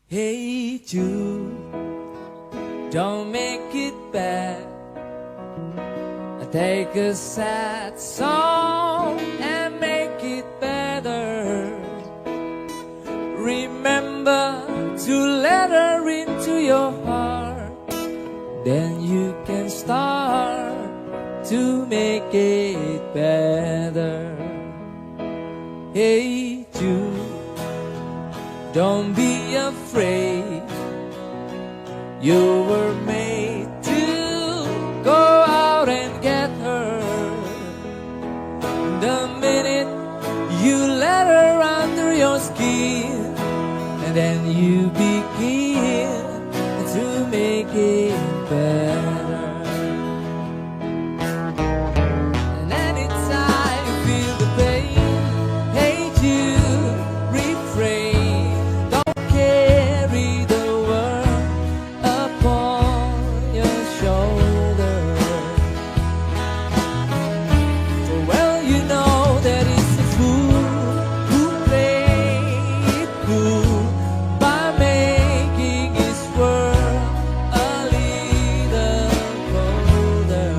Hey Jude, don't make it bad. Take a sad song and make it better. Remember to let her into your heart. Then you can start to make it better. Hey Jude, don't be afraid. You were made to go out and get her. The minute you let her under your skin, and then you begin to make it better. And anytime you feel the pain, hey Jude, refrain. Don't carry the world upon your shoulder. For well you know that it's a fool who plays it cool by making his world a little colder.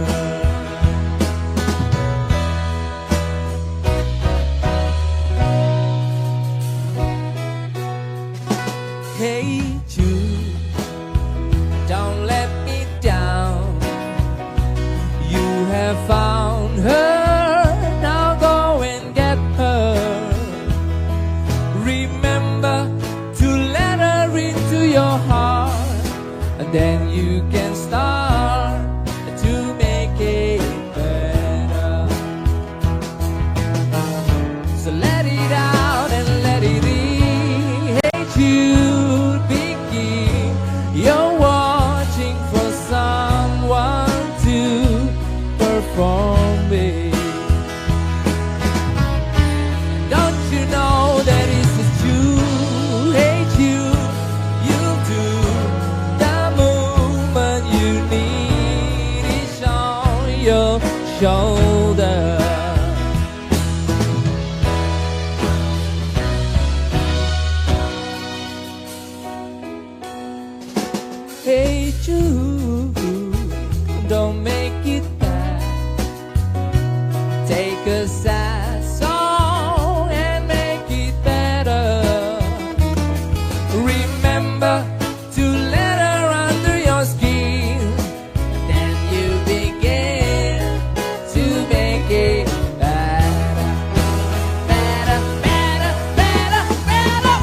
Hey Jude, don't let me down. You have found her, now go and get her. Remember to let her into your heart, and then you can start to make it better. So let it out and let it in. Hey Jude, begin. You're watching for someone to perform it. Don't you know that it's a Jude? Hey Jude, you'll do the movement you need is on your shoulder. Hey Jude, don't make it bad. Take a sad song and make it better. Remember to let her under your skin, and then you begin to make it better. Better, better, better, better.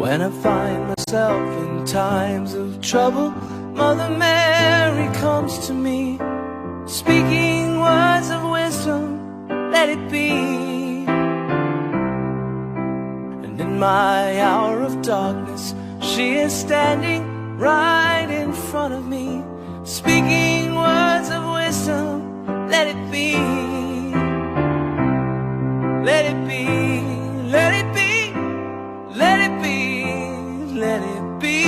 When I find myself in times of trouble, Mother Mary comes to me, speaking words of wisdom, let it be. And in my hour of darkness, she is standing right in front of me, speaking words of wisdom, let it be. Let it be, let it be, let it be, let it be.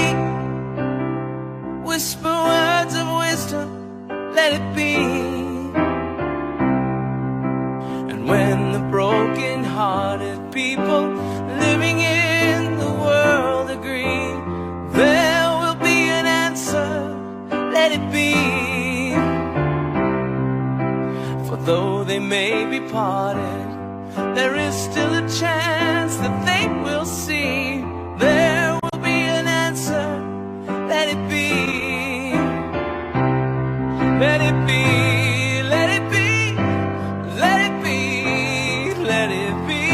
Whisper words of wisdom, let it be. And when the broken-hearted people living in the world agree, there will be an answer, let it be. For though they may be parted, there is still a chance that they will see. There will be an answer, let it be. Let it be, let it be, let it be, let it be.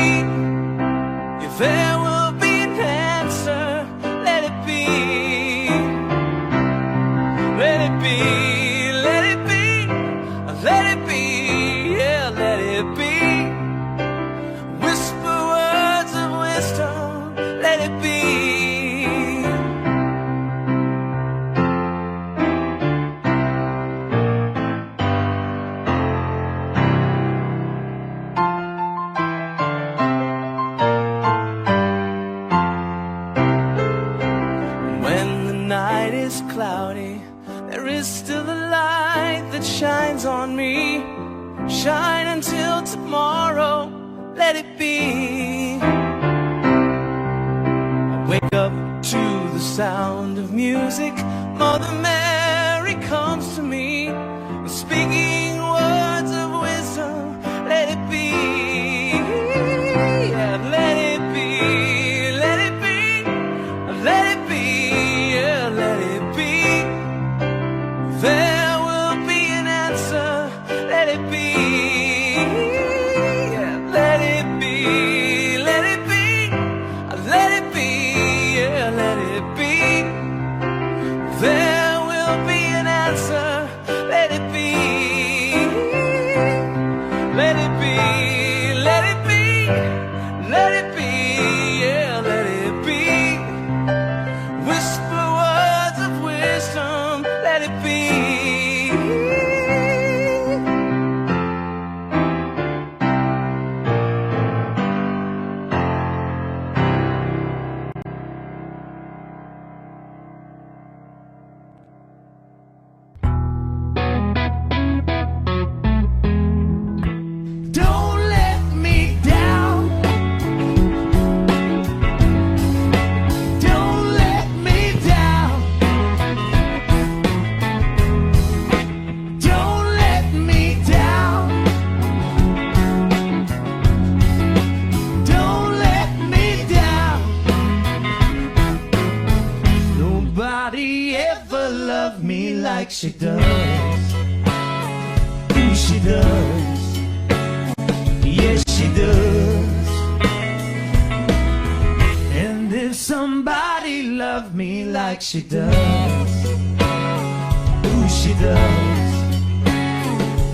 If there will be an answer, let it be. Let it be, let it be, let it be, yeah, let it be. Whisper words of wisdom, let it be. When the night is cloudy, there is still a light that shines on me. Shine until tomorrow, let it be. I wake up to the sound of music. Mother Mary comes to me, speaking words of wisdom, let it be. Yeah, let it be, let it be, let it be, yeah, let it be. There will be an answer, let it be. Let it be, let it be, let it be, yeah, let it be. There will be an answer, let it be. Let it be, let it be, let it be, yeah, let it be. Whisper words of wisdom, let it be. Don't let me down. Don't let me down. Don't let me down. Don't let me down. Nobody ever loved me like she does. Ooh, she does. Yes, she does. And if somebody loved me like she does, ooh, she does.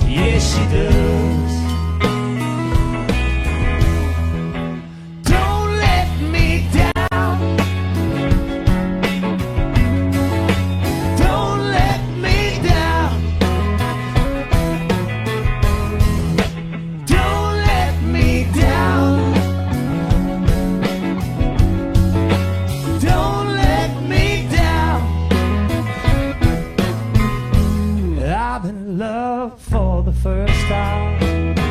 Yes, she does. Don't let me down. Don't let me down. Don't let me down. Don't let me down. I've been in love for the first time.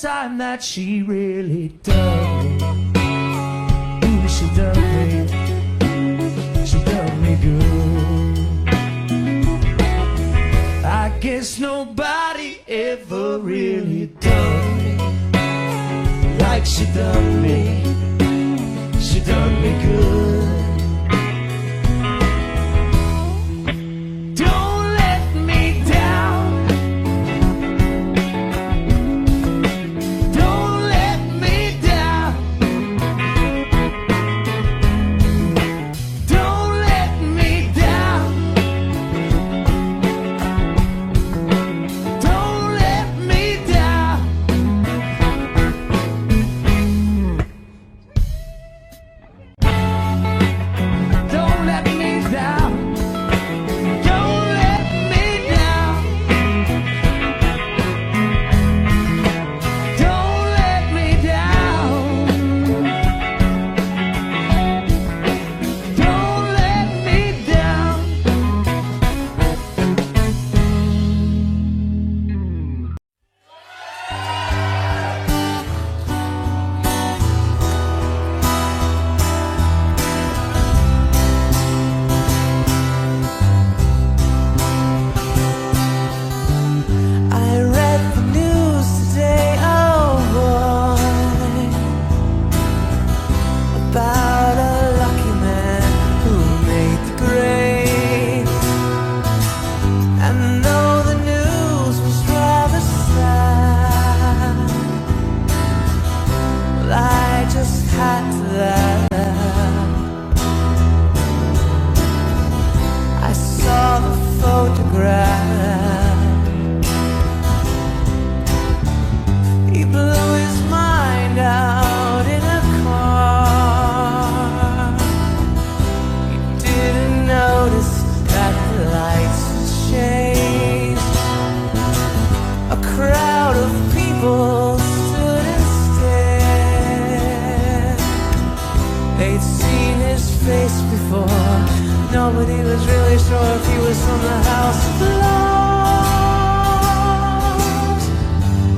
time that she really done me. Ooh, she done me. She done me good. I guess nobody ever really done me like she done me. She done me good. Don't let me down. Don't let me down. Don't let me down. Don't let me down. Don't let me down. Don't let me down. Don't let me down. Don't let me down. I read the news today, oh boy, about a lucky man who made the grade. And though the news was rather sad, well, I just had to laugh. I saw the photograph. He blew his mind out in a car. He didn't notice that the lights had changed. A crowd of people stood and stared. They'd seen his face before. Nobody was really sure if he was from the House of Lords.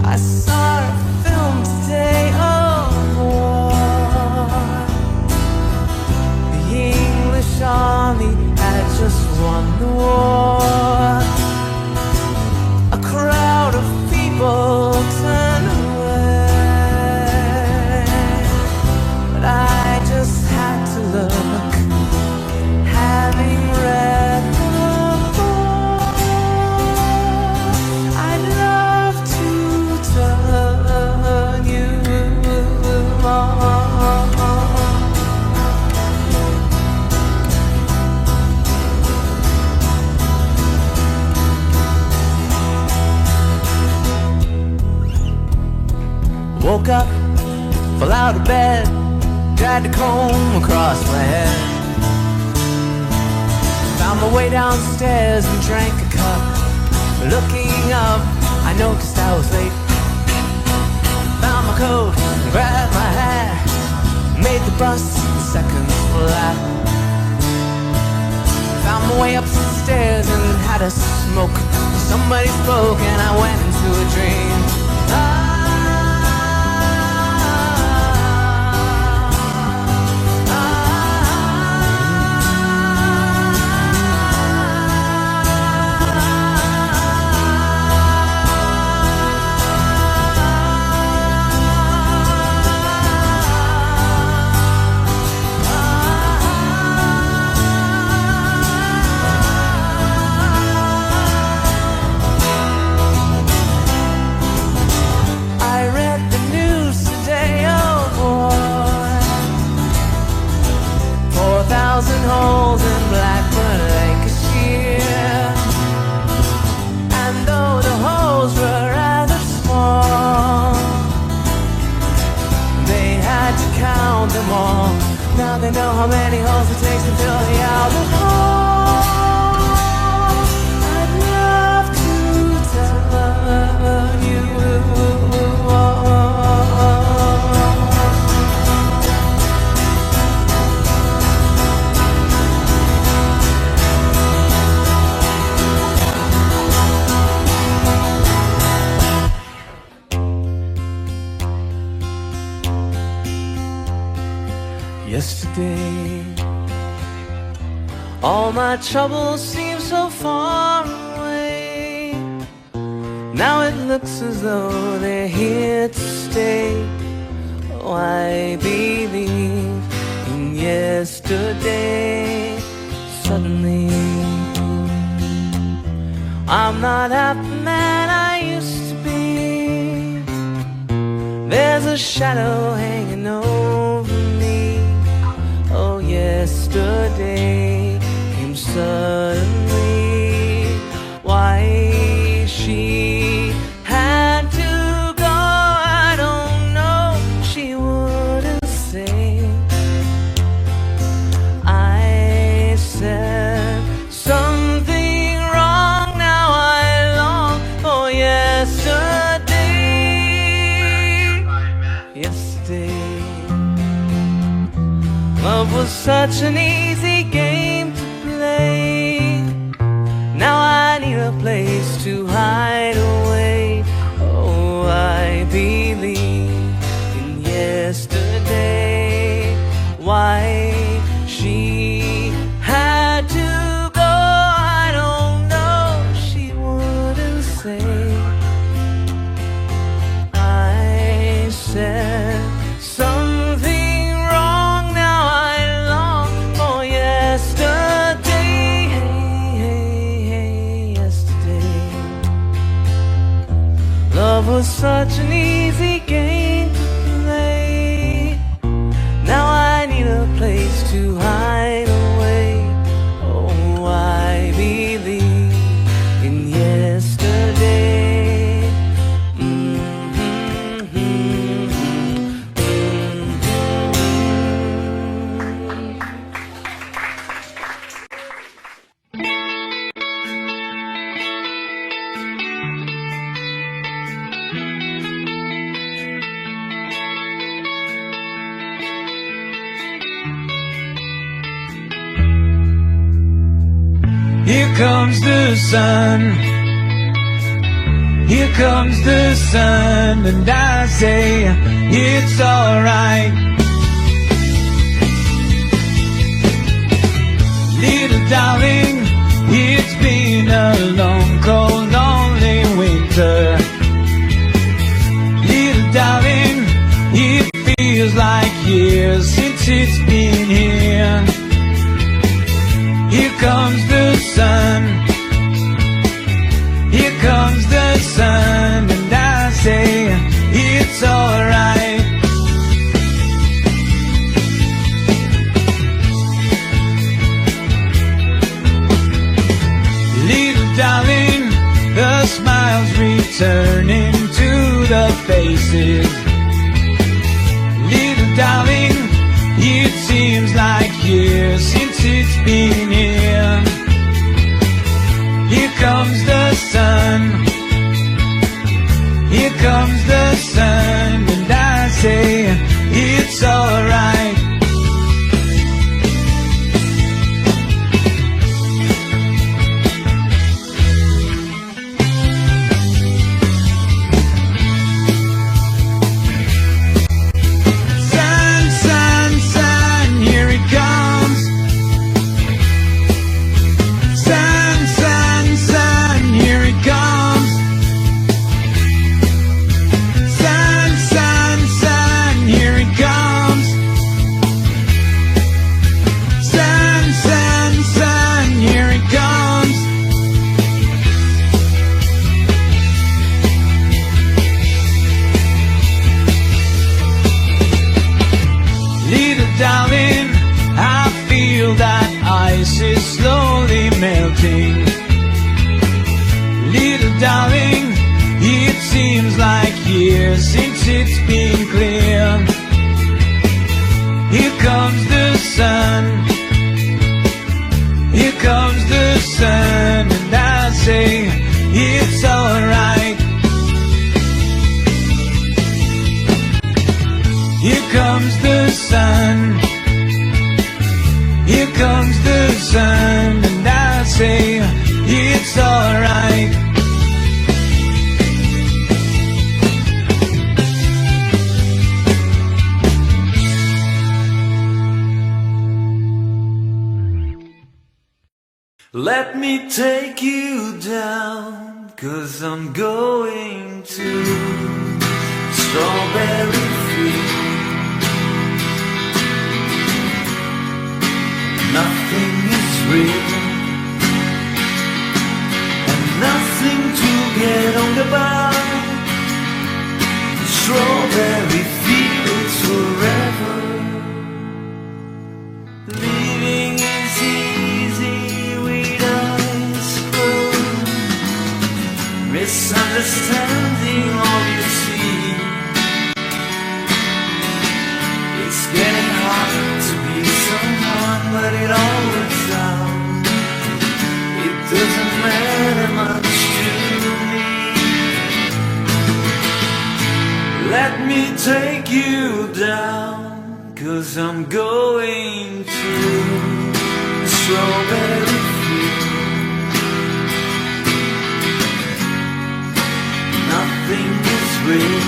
I saw a film today, oh boy. The English army had just won the war. A crowd of people turned away, but I just had to look, having read the book. I'd love to turn you on. Woke up, fell out of bed, dragged a comb across my head. Found my way downstairs and drank a cup. Looking up, I noticed I was late. Found my coat and grabbed my hat. Made the bus in seconds flat. Found my way upstairs and had a smoke. Somebody spoke and I went into a dream. All my troubles seem so far away. Now it looks as though they're here to stay. Oh, I believe in yesterday. Suddenly I'm not half the man I used to be. There's a shadow hanging over me. Oh, yesterday came suddenly. Why she had to go, I don't know. She wouldn't say. I said something wrong. Now I long for yesterday. Yesterday, love was such an easy game to play. Now I need a place to hide away. Oh, I believe in yesterday. Why she had to go, I don't know. She wouldn't say. I said something wrong. Now I long for yesterday. Yesterday, love was such an easy game to play. Now I need a place to hide away. Oh, I believe in yesterday. Here comes the sun. Here comes the sun, and I say it's alright. Little darling, it's been a long, cold, lonely winter. Little darling, it feels like years since it's been here. Here comes the sun. Here comes the sun, and I say it's alright. Little darling, the smiles returning to the faces. Little darling, it seems like years since it's been here. Here comes the sun. Here comes the sun, and I say it's alright. Darling, I feel that ice is slowly melting. Little darling, it seems like years since it's been clear. Here comes the sun. Here comes the sun, and I say it's alright. Here comes the sun. Here comes the sun, and I say it's alright. Let me take you down, 'cause I'm going to Strawberry Field. Nothing is real, and nothing to get on about. Strawberry fields forever. Living is easy with eyes closed, misunderstanding all you see. It's getting hard to be someone, but it all works out. It doesn't matter much to me. Let me take you down, 'cause I'm going to Strawberry Field. Nothing is real,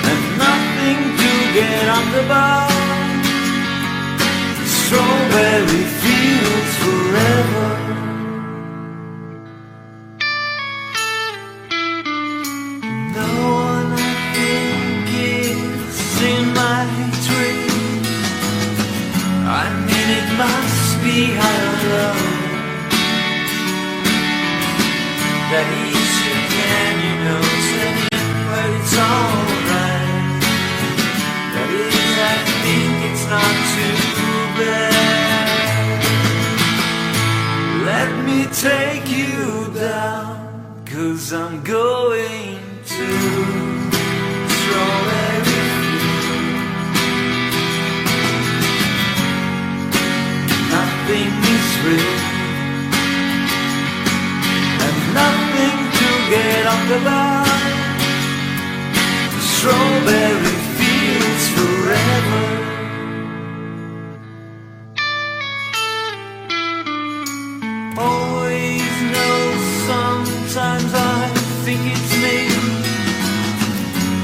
and nothing to get on the bar. Strawberry fields forever. No one I think is in my dream. I mean, it must be higher love that is you can, you know, tell it, but it's alright. That is, I think it's not too bad. Let me take you down, 'cause I'm going to Strawberry Field. Nothing is real, and nothing to get on the bar. Strawberry fields forever. Always know, sometimes I think it's me,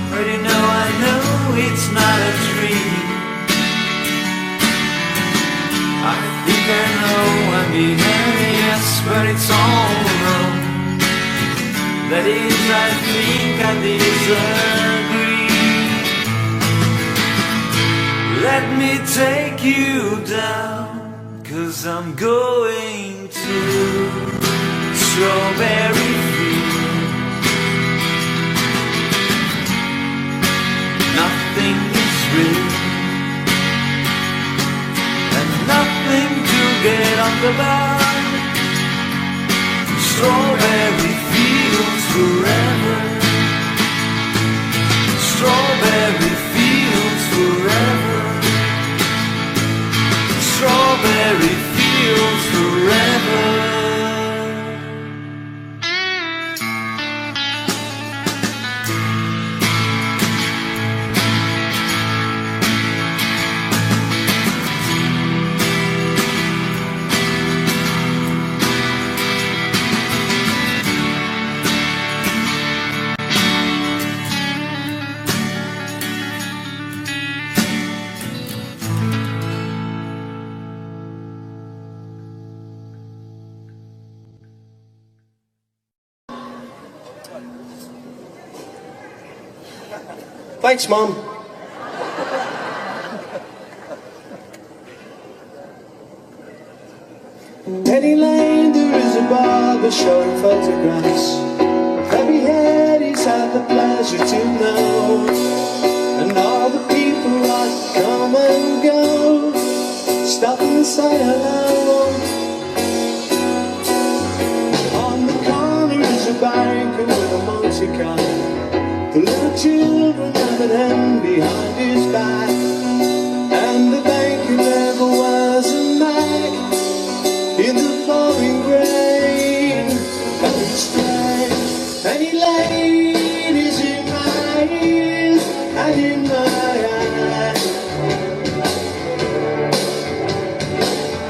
but you know I know it's not a dream. I think I know I'm behind, yes, but it's all wrong. That is, I think I disagree. Let me take you down, 'cause I'm going to Strawberry Field. Nothing is real, and nothing to get on the bar. Strawberry fields forever. Strawberry fields forever. Strawberry fields forever. Thanks, Mum. Penny Lane, there is a barber showing photographs. Every head he's had the pleasure to know, and all the people that come and go stop and say hello. On the corner is a banker with a Monte Carlo. The little children have an hand behind his back, and the banker never wears a mag in the pouring rain. And it's strange, Penny Lane is in my ears and in my eyes.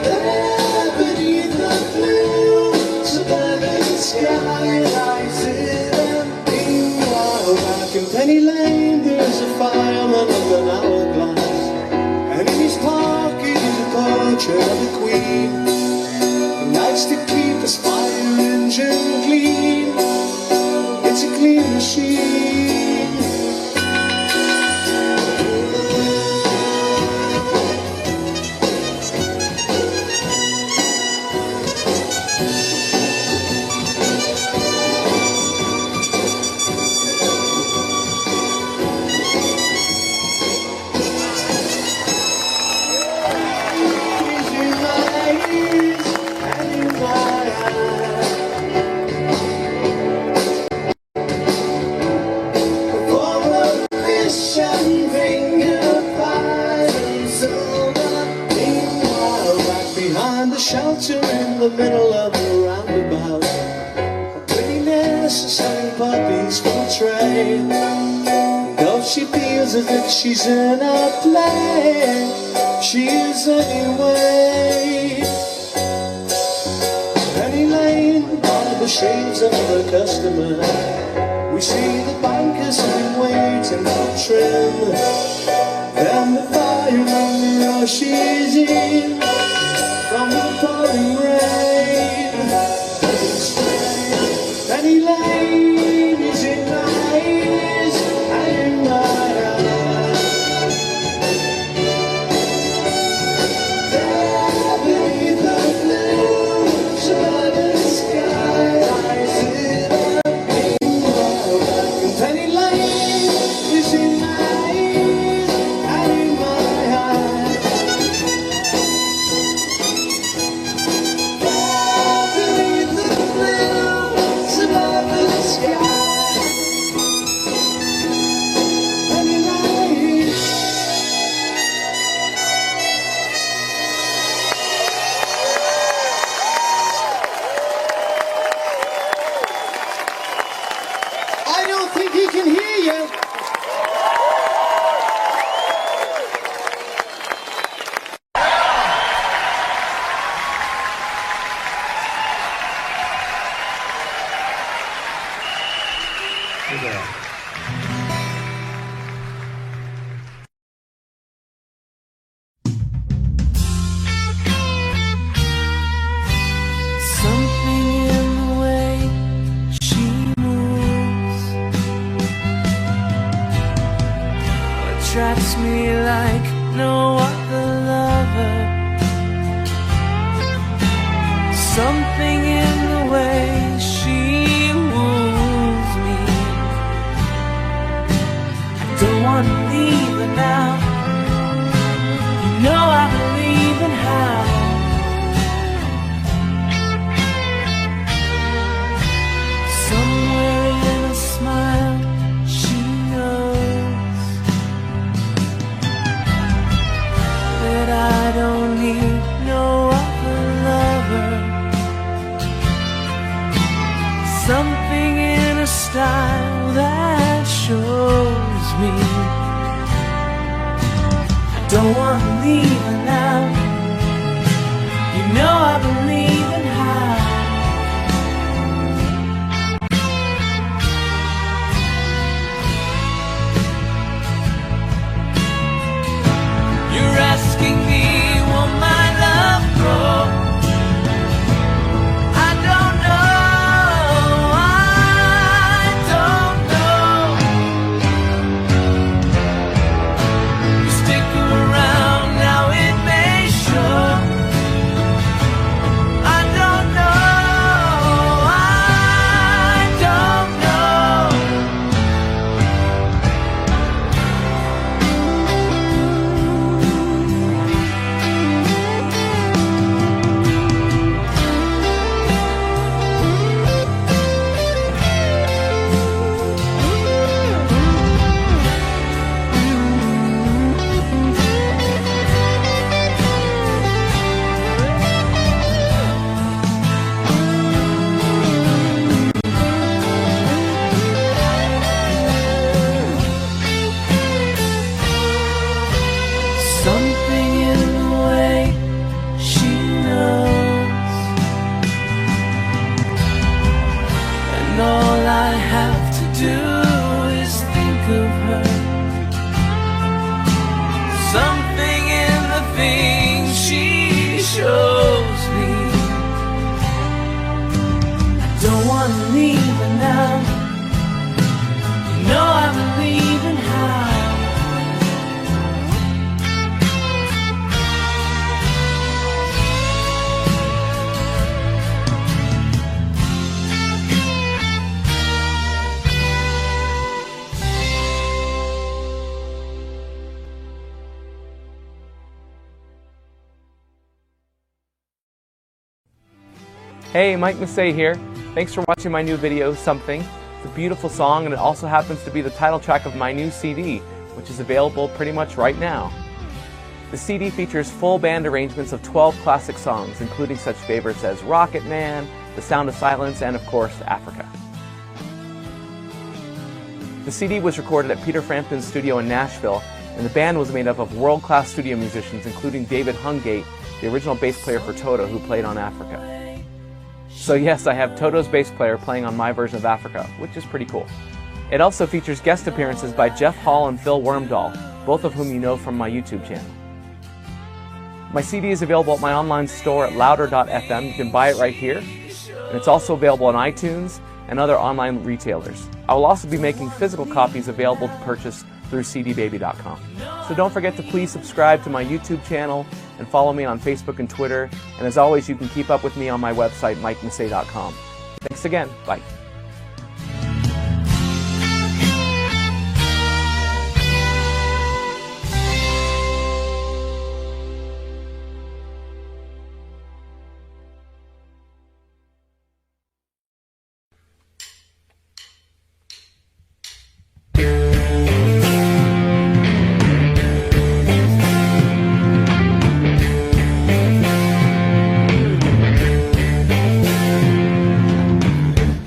There beneath the blue suburban sky lies it empty. Back in Penny Lane, there's a fireman of an hourglass. about her prettiness and selling puppies for trade. Though she feels as if she's in a play, she is anyway. Penny Lane, all the shades of the customer. We see the bankers have been waiting for trim. Then the fireman rushes in from the pouring rain. Penny Lane is in my ears and in my eyes. There beneath the blue suburban sky lies it up in wildlife. And Penny Lane is in my ears and in my eyes. I don't think he can hear you. Something in the way she moves attracts me like no other lover. Something in the way she woos me. I don't want to leave her now. You know I believe in how. Somewhere in a smile she knows that I don't need no other lover. Something in a style that shows me I don't want to leave her now. You know I believe in how. You're asking me, will my love grow? I don't know, I don't know. You stick around, now it may show. I don't know, I don't know. Something in the way she knows, and all I have to do is think of her. Something in the things she shows me. I don't want to leave her now. You know I believe in how. Hey, Mike Massey here. Thanks for watching my new video, Something. It's a beautiful song, and it also happens to be the title track of my new CD, which is available pretty much right now. The CD features full band arrangements of 12 classic songs, including such favorites as Rocket Man, The Sound of Silence, and of course, Africa. The CD was recorded at Peter Frampton's studio in Nashville, and the band was made up of world-class studio musicians, including David Hungate, the original bass player for Toto, who played on Africa. So yes, I have Toto's bass player playing on my version of Africa, which is pretty cool. It also features guest appearances by Jeff Hall and Phil Wormdahl, both of whom you know from my YouTube channel. My CD is available at my online store at louder.fm. You can buy it right here. And it's also available on iTunes and other online retailers. I will also be making physical copies available to purchase through cdbaby.com. So don't forget to please subscribe to my YouTube channel and follow me on Facebook and Twitter. And as always, you can keep up with me on my website, mikemassey.com. Thanks again. Bye.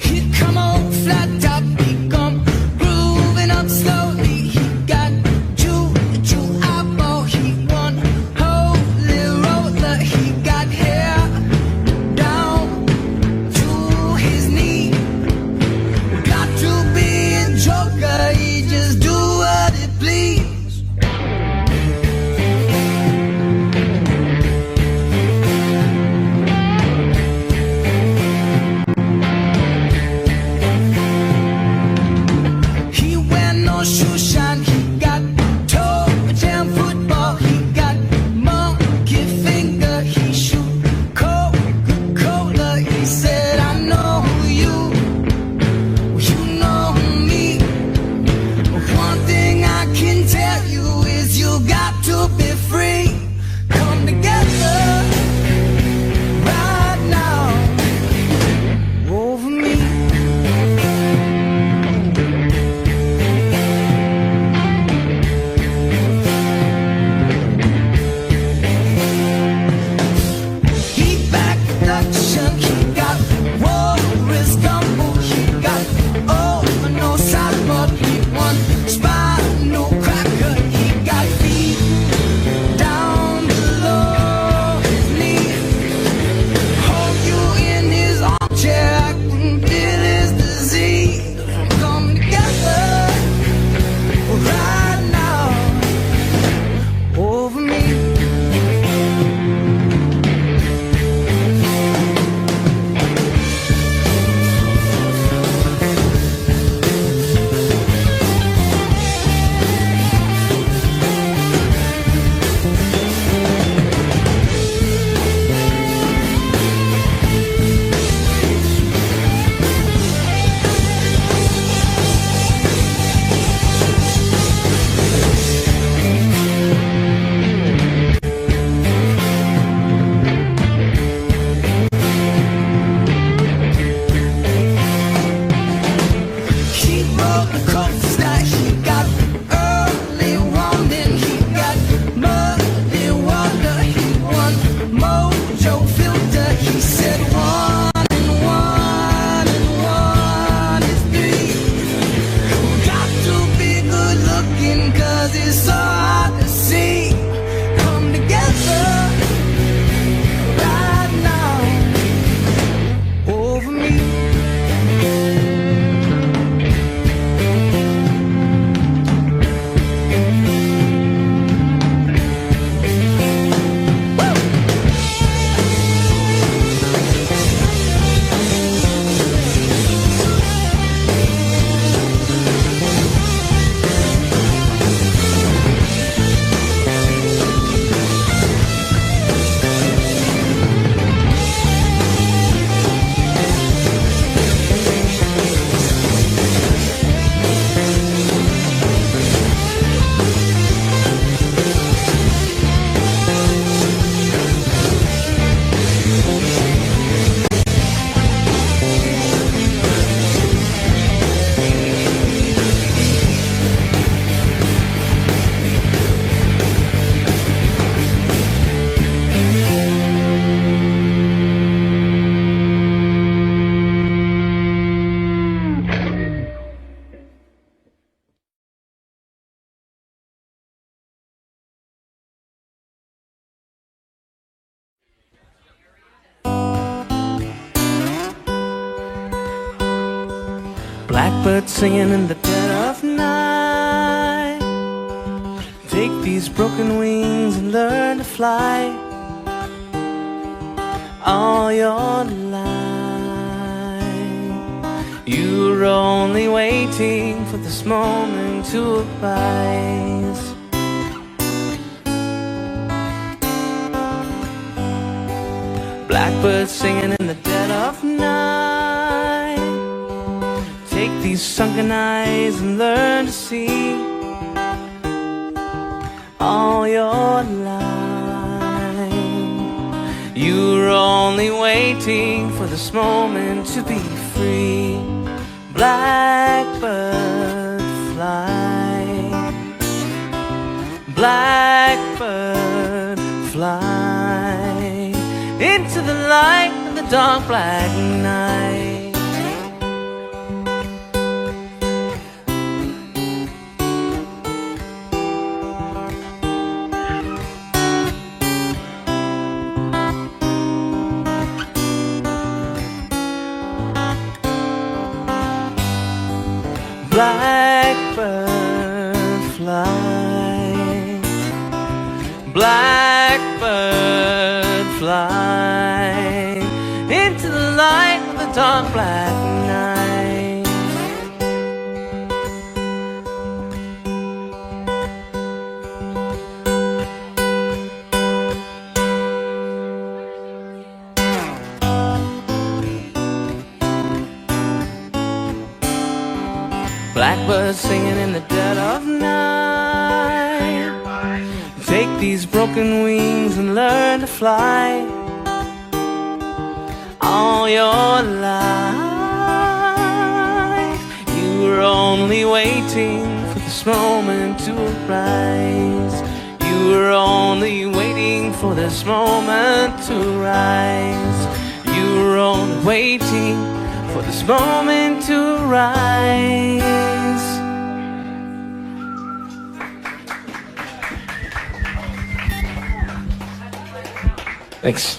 Hit Blackbird singing in the dead of night. Take these broken wings and learn to fly all your life. You're only waiting for this moment to arise. Blackbird singing in the dead of night. Take these sunken eyes and learn to see all your life. You're only waiting for this moment to be free. Blackbird fly, blackbird fly into the light of the dark black night. Blackbird fly, blackbird fly into the light of the dark black night. Blackbird singing in the dead of night. Take these broken wings and learn to fly all your life. You were only waiting for this moment to arise. You were only waiting for this moment to rise. You were only waiting for this moment to rise. Thanks.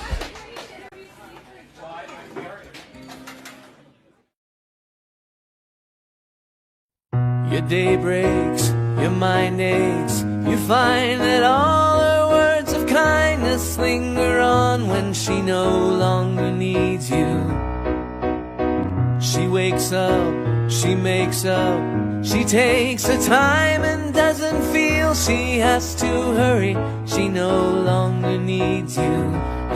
Your day breaks, your mind aches. You find that all her words of kindness linger on when she no longer needs you. She wakes up, she makes up, she takes her time and doesn't feel she has to hurry. She no longer needs you,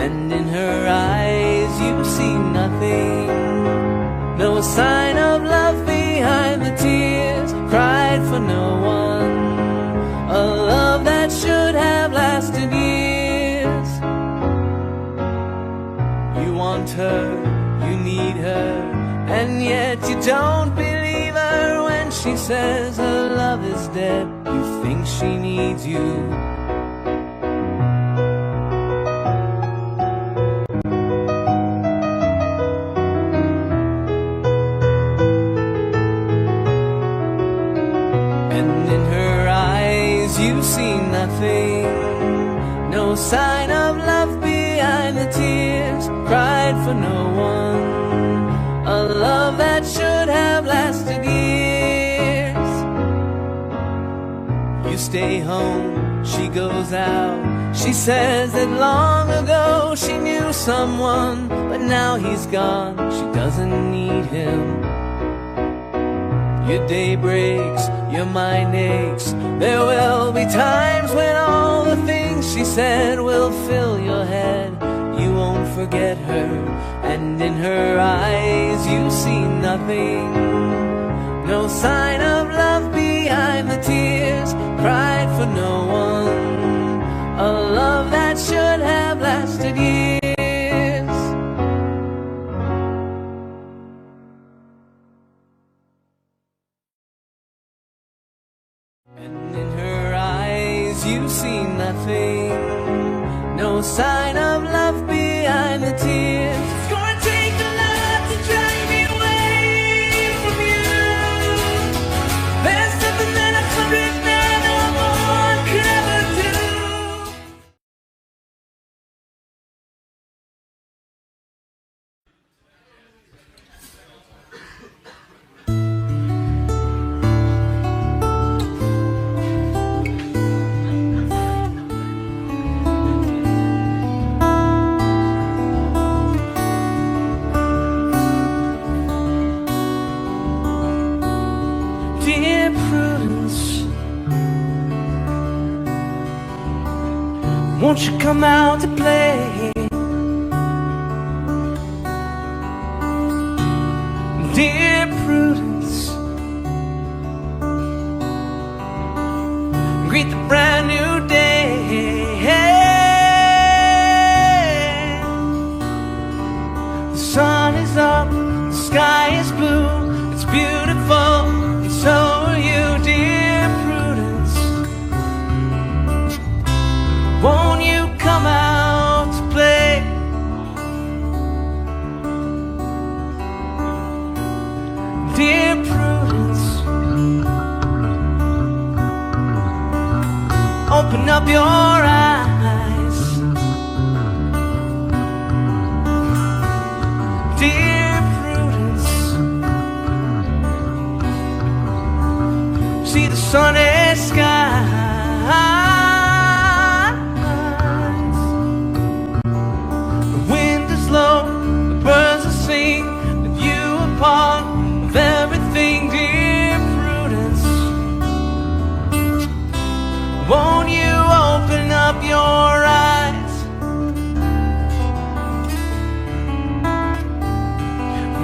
and in her eyes you see nothing. No sign of love behind the tears, cried for no one. A love that should have lasted years. You want her, you need her, and yet you don't believe her when she says her love is dead. You think she needs you. And in her eyes you see nothing. No sign of love behind the tears, cried for no one. A love that should have lasted years. You stay home, she goes out. She says that long ago she knew someone, but now he's gone, she doesn't need him. Your day breaks, your mind aches. There will be times when all the things she said will fill your head. You won't forget her, and in her eyes you see nothing. No sign of love behind the tears, cried for no one. A love that should have lasted years. And in her eyes you see nothing. No sign of love behind the tears. It's gonna take a lot to drag me away from you. There's something that 100 men or more could won't you come out to play? Dear Prudence, greet the brand new day. The sun is up, the sky is blue, it's beautiful, and so are you, dear Prudence. Won't you come out to play? Dear Prudence, open up your eyes. Dear Prudence, see the sunny skies. The wind is low, the birds are singing, with you a part of everything, dear Prudence. Won't you open up your eyes?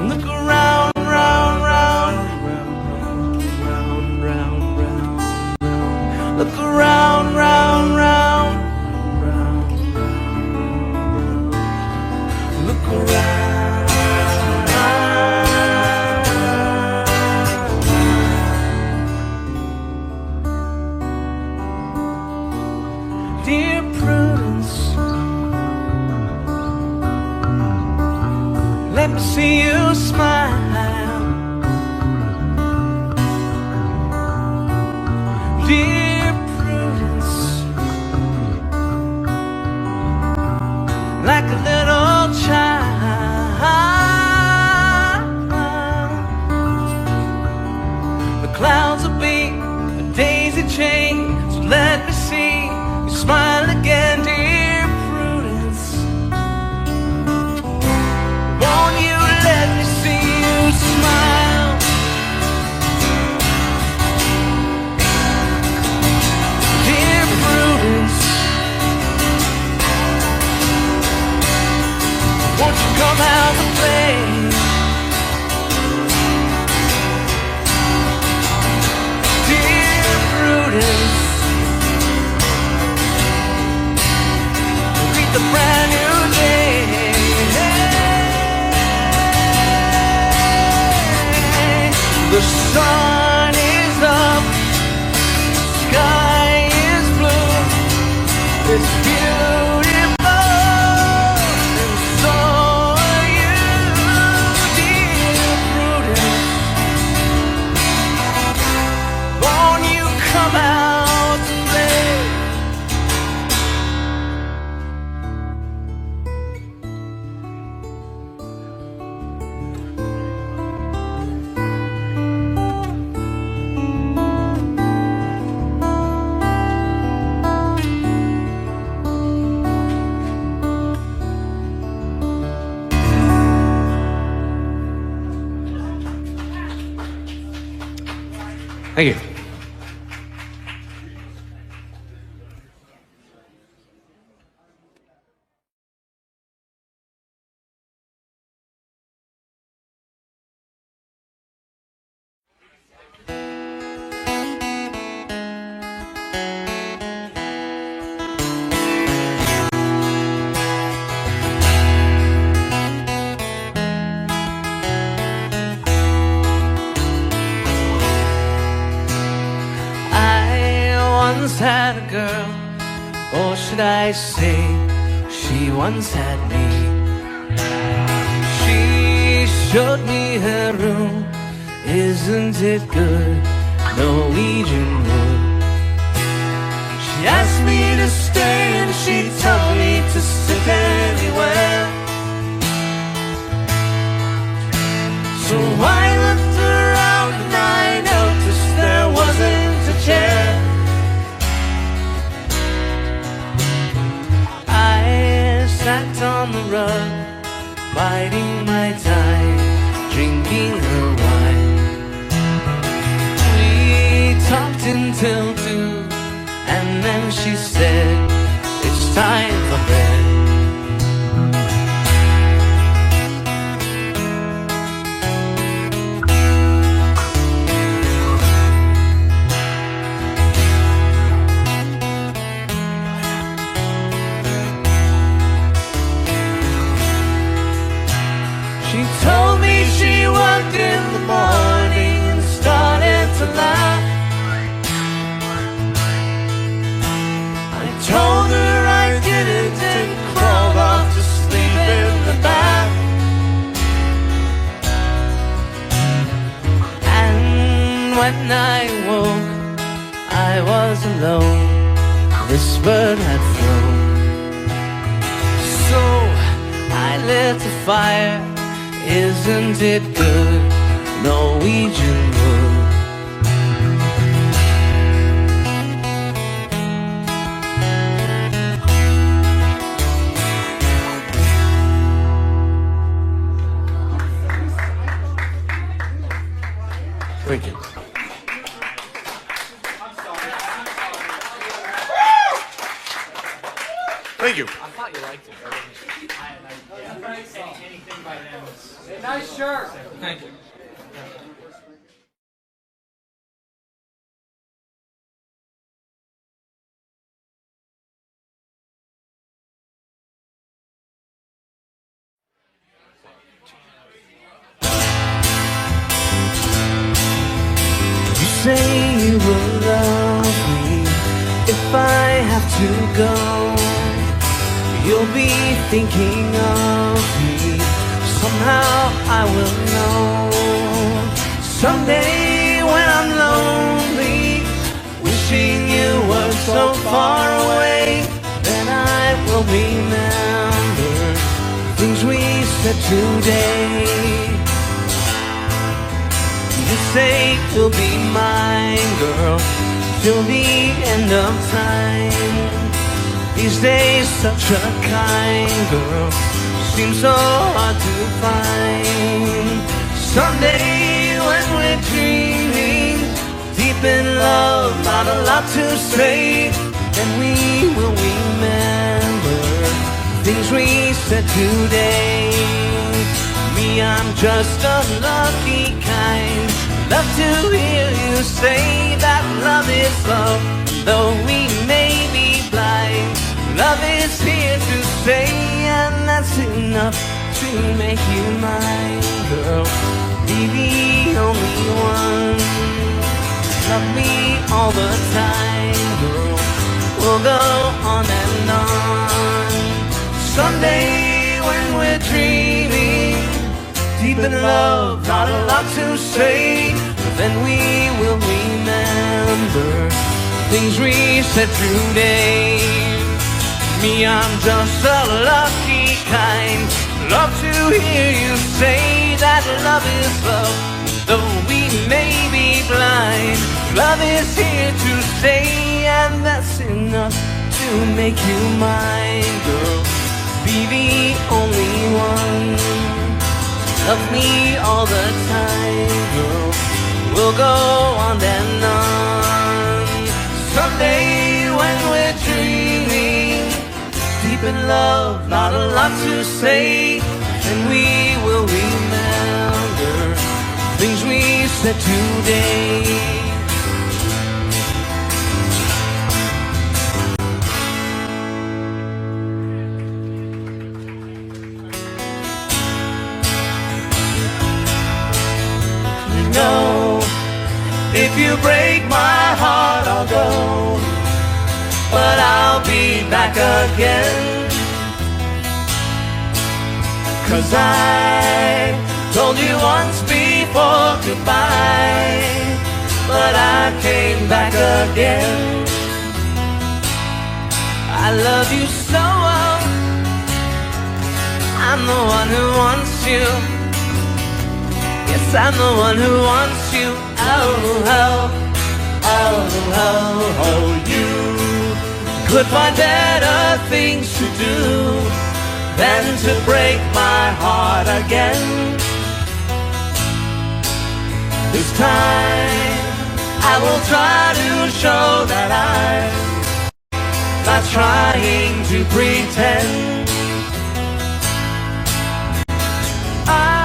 Look around, round, round, round, round, round, round, round. Look around, round, round, round, round, round. Look around. Dear Prudence, let me see you smile. Dear Prudence, like a little child. The clouds will be a daisy chain, so let me see you smile again, dear Prudence. Won't you let me see you smile? Dear Prudence, won't you come out to play? Dear Prudence, greet the brand new day. The sun is up, sky is blue, it's beautiful, and so are you, dear Prudence. Won't you come out to play? Thank you. Had a girl, or should I say, she once had me. She showed me her room, isn't it good? Norwegian wood. She asked me to stay and she told me to sit anywhere. So I looked around and I noticed there wasn't a chair. Sat on the rug, biding my time, drinking her wine. We talked until 2, and then she said, it's it's time for bed. She told me she worked in the morning and started to laugh. I told her I didn't and crawled off to sleep in the bath. And when I woke, I was alone. This bird had flown. So I lit a fire. Isn't it good, Norwegian wood? Thank you. Thank you. I thought you liked it. Nice shirt. Thank you. You say you will love me if I have to go. You'll be thinking of me. Somehow I will know. Someday when I'm lonely, wishing you were so far away, then I will remember things we said today. You say you'll be mine, girl, till the end of time. These days such a kind girl seems so hard to find. Someday when we're dreaming, deep in love, not a lot to say, then we will remember things we said today. Me, I'm just a lucky kind. Love to hear you say that love is love, though we may be blind. Love is here to stay, and that's enough to make you mine, girl. Be the only one. Love me all the time, girl. We'll go on and on. Someday when we're dreaming, deep in love, not a lot to say, then we will remember things we said today. Me, I'm just a lucky kind. Love to hear you say that love is love, though we may be blind. Love is here to stay, and that's enough to make you mine, girl. Be the only one. Love me all the time, girl. We'll go on and on. Someday when we're dreaming, deep in love, not a lot to say, and we will remember things we said today. If you break my heart, I'll go, but I'll be back again. 'Cause I told you once before goodbye, but I came back again. I love you so well, I'm the one who wants you. Yes, I'm the one who wants you. Oh, you could find better things to do than to break my heart again. This time I will try to show that I'm not trying to pretend. I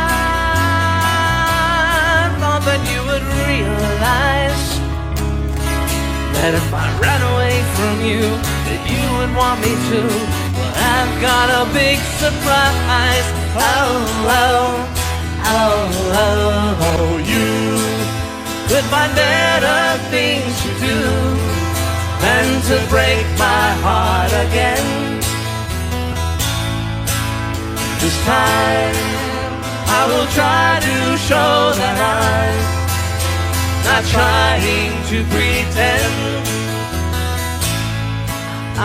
thought that you would realize that if I ran away from you, that you would want me to. But I've got a big surprise. Oh, oh, oh, oh, oh. You could find better things to do than to break my heart again. This time I will try to show that I'm not trying to pretend.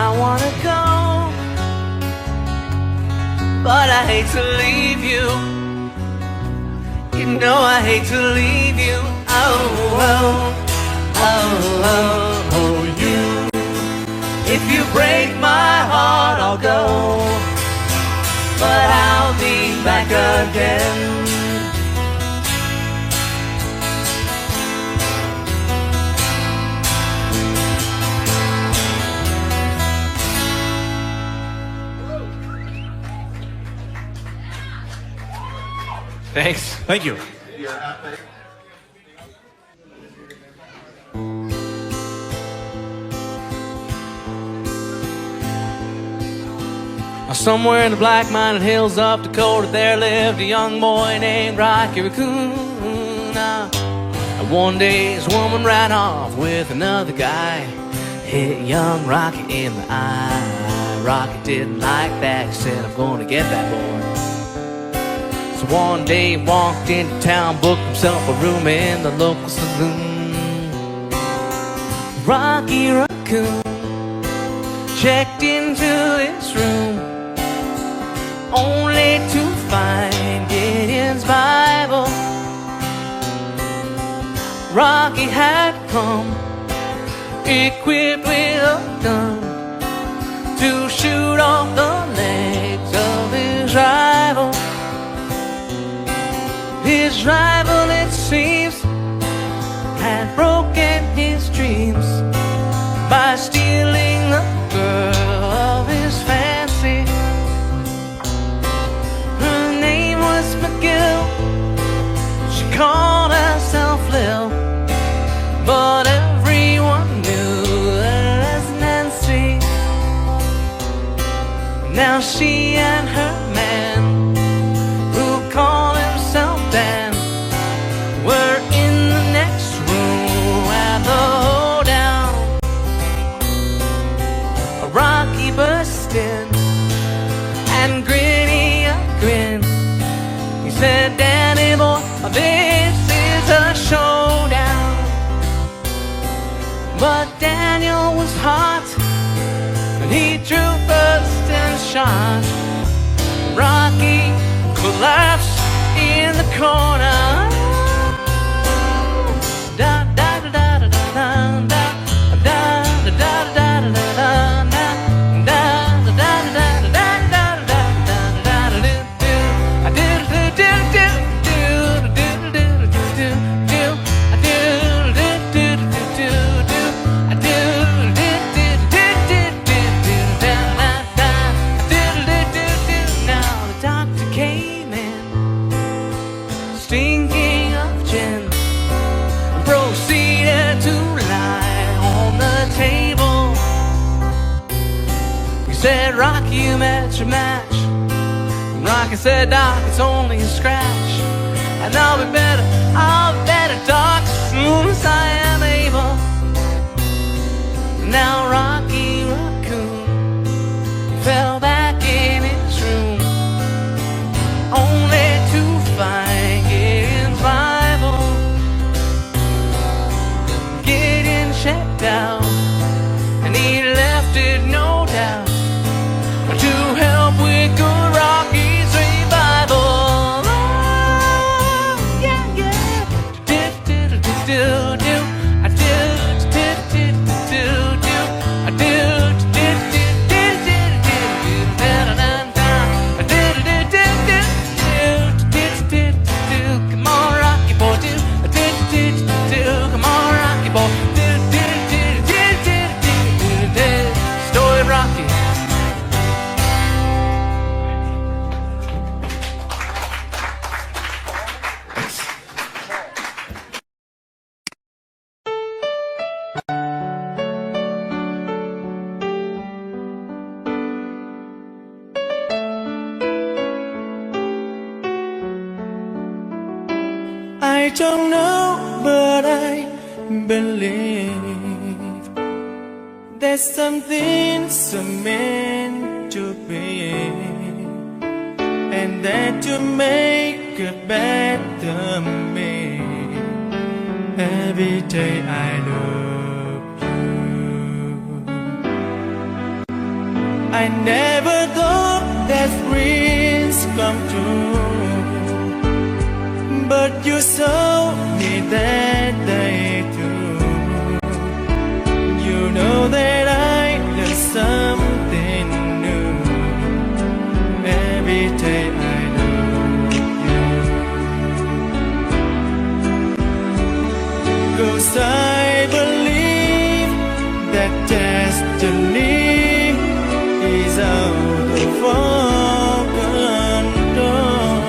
I wanna go, but I hate to leave you. You know I hate to leave you. Oh, oh, oh, oh, oh, you. If you break my heart, I'll go, but I'll be back again. Thanks. Thank you. Somewhere in the black mining hills of Dakota, there lived a young boy named Rocky Raccoon. And one day his woman ran off with another guy, hit young Rocky in the eye. Rocky didn't like that, he said, I'm gonna get that boy. So one day he walked into town, booked himself a room in the local saloon. Rocky Raccoon checked into his room, only to find Gideon's Bible. Rocky had come equipped with a gun to shoot off the legs of his rival. His rival, it seems, had broken his dreams by stealing the girl of his fancy. Her name was McGill, she called herself Lil, but everyone knew her as Nancy. Now she and her man, who called himself Dan, were in the next room at the hoedown. Rocky burst in and gritty a grin. He said, Danny boy, this is a showdown. But Daniel was hot, and he drew first and shot. Rocky collapsed in the corner. Da da da da da da da da da da da da da. Said, Rocky, you met your match. And Rocky said, Doc, it's only a scratch. And I'll be better, Doc, as soon as I am able. Now Rocky Raccoon, he fell back in his room, only to find Gideon's Bible. Gideon checked out, and he left it, no doubt, to help with good Rocky's revival. Oh, yeah, yeah. Do do do do do do. I do do do do do. I don't know, but I believe that something's meant to be, and that you make a better me. Every day I love you. I never thought that dreams come true, but you saw me that day too. You know that I learned something new. Every day I love you. 'Cause I believe that destiny is out of our control,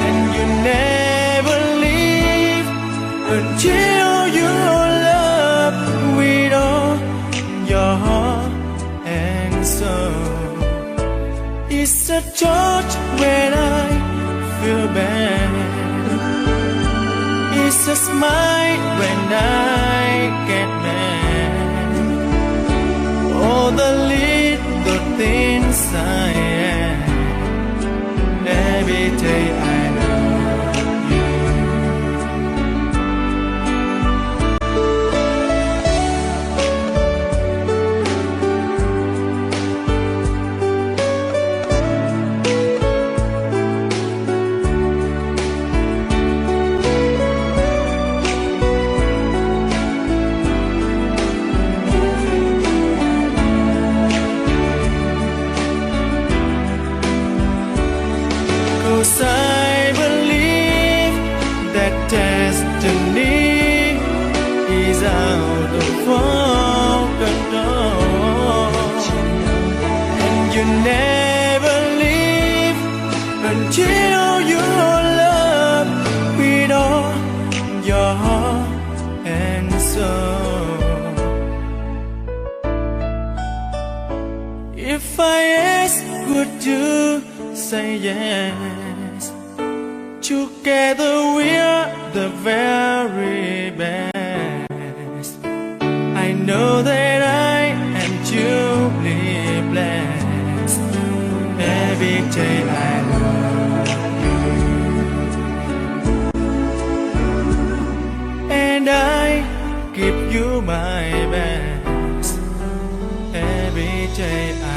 and you never leave until you love with all your heart and soul. It's a touch when I feel bad, it's a smile when I get mad. All the little things I am. Every day I love you. I believe that destiny is out of our control, and you never leave until you love with all your heart and soul. If I ask, would you say yes? Together we're the very best. I know that I am truly blessed. Every day I love you, and I give you my best. Every day I